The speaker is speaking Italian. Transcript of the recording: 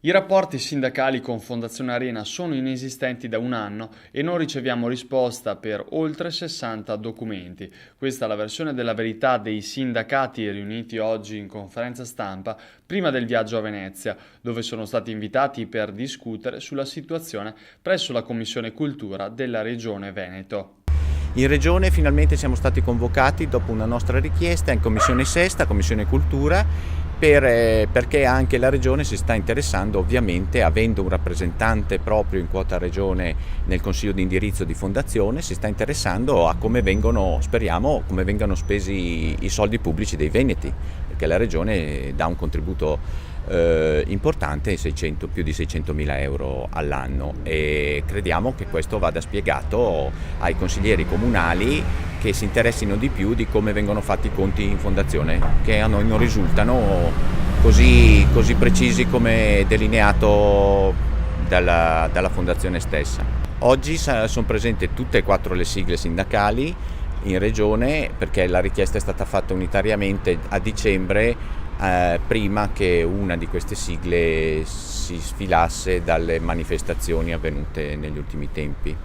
I rapporti sindacali con Fondazione Arena sono inesistenti da un anno e non riceviamo risposta per oltre 60 documenti. Questa è la versione della verità dei sindacati riuniti oggi in conferenza stampa prima del viaggio a Venezia, dove sono stati invitati per discutere sulla situazione presso la Commissione Cultura della Regione Veneto. In Regione finalmente siamo stati convocati dopo una nostra richiesta in Commissione Sesta, Commissione Cultura, perché anche la Regione si sta interessando, ovviamente avendo un rappresentante proprio in quota Regione nel Consiglio di indirizzo di Fondazione, si sta interessando a come vengono, speriamo, come vengano spesi i soldi pubblici dei veneti, perché la Regione dà un contributo importante, più di 600.000 euro all'anno, e crediamo che questo vada spiegato ai consiglieri comunali che si interessino di più di come vengono fatti i conti in fondazione, che a noi non risultano così precisi come delineato dalla fondazione stessa. Oggi sono presenti tutte e quattro le sigle sindacali in regione, perché la richiesta è stata fatta unitariamente a dicembre, prima che una di queste sigle si sfilasse dalle manifestazioni avvenute negli ultimi tempi.